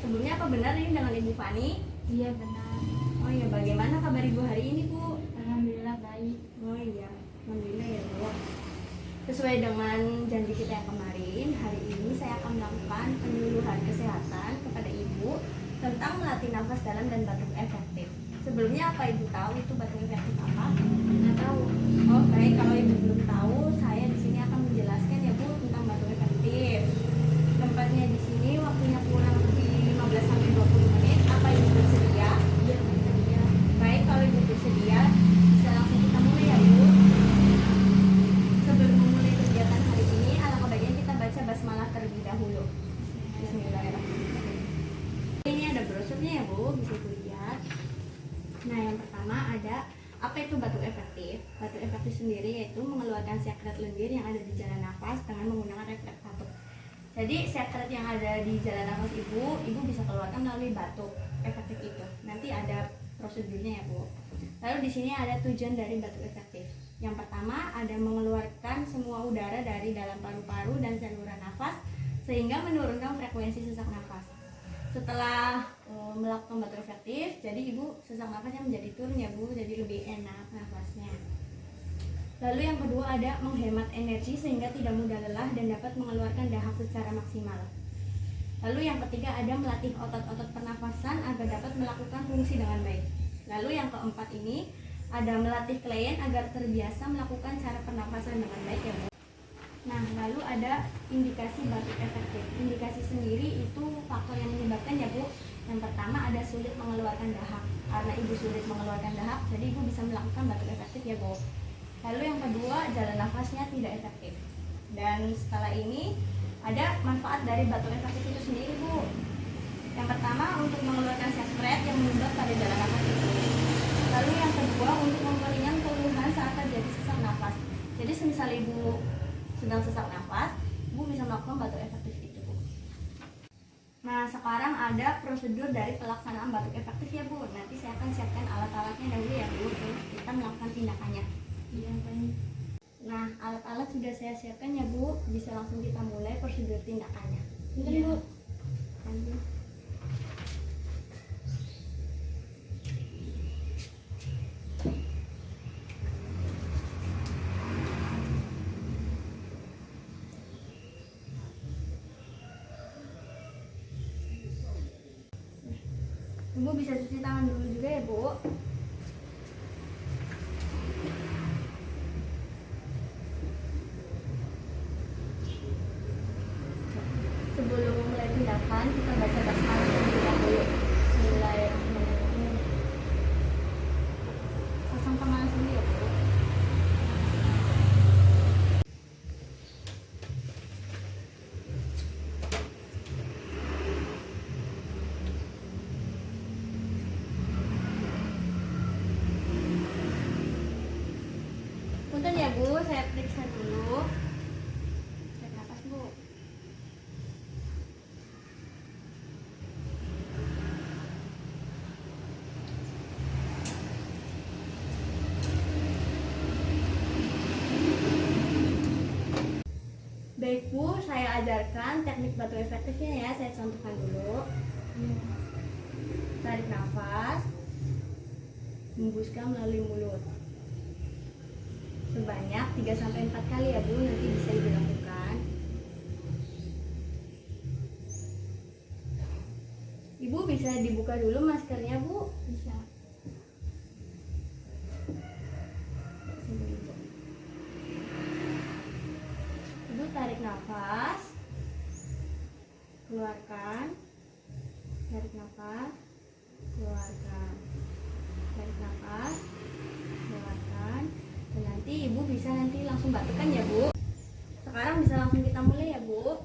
Sebelumnya apa benar ini dengan Ibu Fani? Iya benar. Oh iya, bagaimana kabar Ibu hari ini, Bu? Alhamdulillah baik. Oh iya, alhamdulillah ya, Bu. Sesuai dengan janji kita yang kemarin, hari ini saya akan melakukan penyuluhan kesehatan kepada Ibu tentang melatih nafas dalam dan batuk efektif. Sebelumnya apa Ibu tahu itu batuk efektif apa? Nggak tahu. Oh baik, kalau Ibu belum tahu, saya di sini akan menjelaskan ya Bu tentang batuk efektif. Tempatnya di sini waktunya kurang lebih 15 sampai 20 menit. Apa Ibu bersedia? Iya bersedia. Baik, kalau Ibu bersedia, bisa langsung kita mulai ya Bu. Sebelum memulai kegiatan hari ini, alangkah baiknya kita baca basmalah terlebih dahulu. Bismillahirrahmanirrahim. Ini ada brosurnya ya Bu, bisa Ibu lihat. Nah, yang pertama ada apa itu batuk efektif? Batuk efektif sendiri yaitu mengeluarkan sekret lendir yang ada di jalan nafas dengan menggunakan refleks batuk. Jadi sekret yang ada di jalan nafas ibu bisa keluarkan melalui batuk efektif itu. Nanti ada prosedurnya ya Bu. Lalu di sini ada tujuan dari batuk efektif. Yang pertama ada mengeluarkan semua udara dari dalam paru-paru dan saluran nafas sehingga menurunkan frekuensi sesak nafas. Setelah melakukan batuk efektif, jadi ibu sesak nafasnya menjadi turun ya Bu, jadi lebih enak nafasnya. Lalu yang kedua ada menghemat energi sehingga tidak mudah lelah dan dapat mengeluarkan dahak secara maksimal. Lalu yang ketiga ada melatih otot-otot pernafasan agar dapat melakukan fungsi dengan baik. Lalu yang keempat ini ada melatih klien agar terbiasa melakukan cara pernafasan dengan baik ya Bu. Nah, lalu ada indikasi batuk efektif. Indikasi sendiri itu faktor yang menyebabkan ya Bu. Yang pertama ada sulit mengeluarkan dahak. Karena ibu sulit mengeluarkan dahak, jadi ibu bisa melakukan batuk efektif ya Bu. Lalu yang kedua, jalan nafasnya tidak efektif. Dan setelah ini ada manfaat dari batuk efektif itu sendiri Bu. Yang pertama untuk mengeluarkan sekret yang menyumbat pada jalan nafas itu. Lalu yang kedua untuk memperingan keluhan saat terjadi sesak nafas. Jadi semisal ibu sedang sesak nafas, ibu bisa melakukan batuk efektif itu Bu. Nah, sekarang ada prosedur dari pelaksanaan batuk efektif ya Bu. Nanti saya akan siapkan alat-alatnya dahulu ya Bu, terus kita melakukan tindakannya. Iya baik. Nah, alat-alat sudah saya siapkan ya Bu, bisa langsung kita mulai prosedur tindakannya. Iya. Bu. Lanjut. Ibu bisa cuci tangan dulu juga ya Bu. Sebelum memulai tindakan, kita baca basmalah terlebih dahulu. Bismillahirrahmanirrahim. Pasang tangan sini ya Bu. Punten ya Bu, saya periksa dulu. Tarik nafas Bu. Baik Bu, saya ajarkan teknik batuk efektifnya ya, saya contohkan dulu. Iya. Tarik nafas, hembuskan melalui mulut. Sebanyak 3-4 kali ya Bu, nanti bisa dilakukan. Ibu bisa dibuka dulu maskernya Bu. Bisa. Ibu tarik nafas, keluarkan, tarik nafas, keluarkan, tarik nafas, keluarkan. Dan nanti ibu bisa langsung batukkan ya Bu. Sekarang bisa langsung kita mulai ya Bu.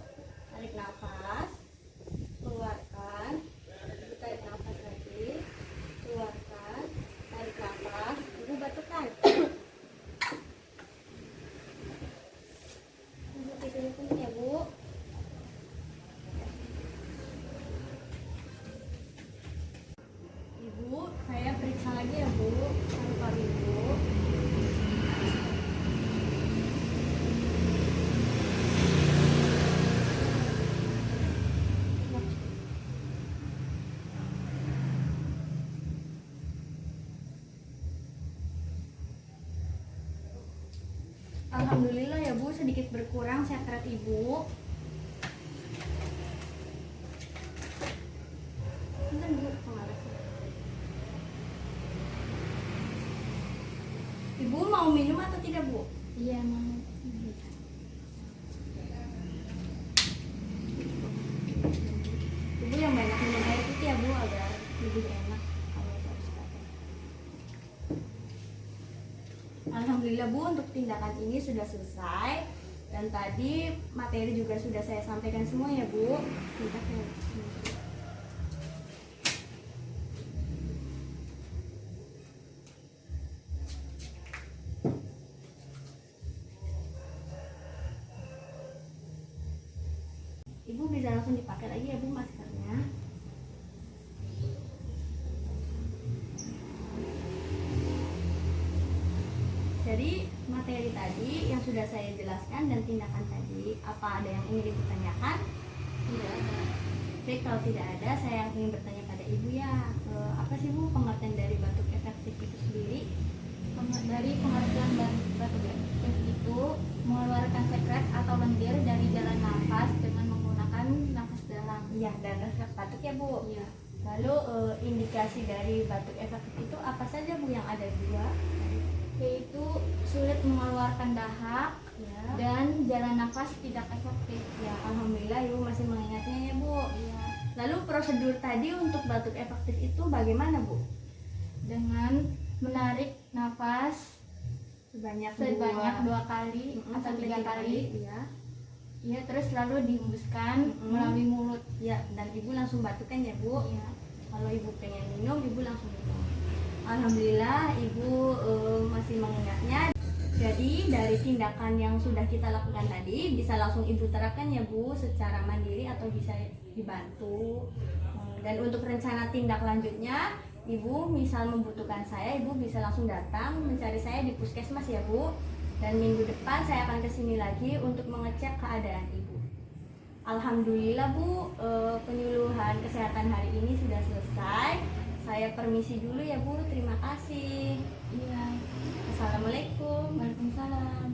Tarik nafas, keluarkan, ibu tarik nafas lagi, keluarkan, tarik nafas, ibu batukkan. Ibu tidur ya Bu. Ibu, saya periksa lagi ya Bu, paru-paru ibu. Alhamdulillah ya Bu, sedikit berkurang sekret Ibu. Bentar, Bu, pengalasnya. Ibu mau minum atau tidak Bu? Iya mau. Ibu yang banyak minum air putih ya Bu, agar lebih enak kalau harus pakai. Alhamdulillah Bu, untuk tindakan ini sudah selesai. Dan tadi materi juga sudah saya sampaikan semua ya Bu. Bentar, ya. Ibu bisa langsung dipakai lagi ya Bu maskernya. Jadi materi tadi yang sudah saya jelaskan dan tindakan tadi, apa ada yang ingin Ibu tanyakan? Tidak ada. Oke, kalau tidak ada, saya yang ingin bertanya pada Ibu ya, apa sih Bu pengertian dari batuk efektif itu sendiri? Dari pengertian batuk efektif itu mengeluarkan sekret atau lendir dari jalan nafas dengan menggunakan nafas dalam. Iya, dan resep batuk ya Bu. Iya. Lalu indikasi dari batuk efektif itu apa saja Bu? Yang ada dua, Yaitu sulit mengeluarkan dahak ya. dan jalan nafas tidak efektif. Ya, alhamdulillah Ibu masih mengingatnya ya Bu. Iya. Lalu prosedur tadi untuk batuk efektif itu bagaimana Bu? Dengan menarik nafas Sebanyak dua kali atau sampai 3 kali. Ya. Iya, terus lalu dihembuskan melalui mulut. Ya, dan Ibu langsung batukkan ya Bu. Iya. Kalau Ibu pengen minum, Ibu langsung minum. Alhamdulillah Ibu masih mengingatnya. Jadi dari tindakan yang sudah kita lakukan tadi bisa langsung Ibu terapkan ya Bu secara mandiri atau bisa dibantu. Dan untuk rencana tindak lanjutnya, Ibu misal membutuhkan saya, Ibu bisa langsung datang mencari saya di puskesmas ya Bu. Dan minggu depan saya akan kesini lagi untuk mengecek keadaan Ibu. Alhamdulillah Bu, penyuluhan kesehatan hari ini sudah selesai. Saya permisi dulu ya Bu, terima kasih. Iya. Assalamualaikum. Waalaikumsalam.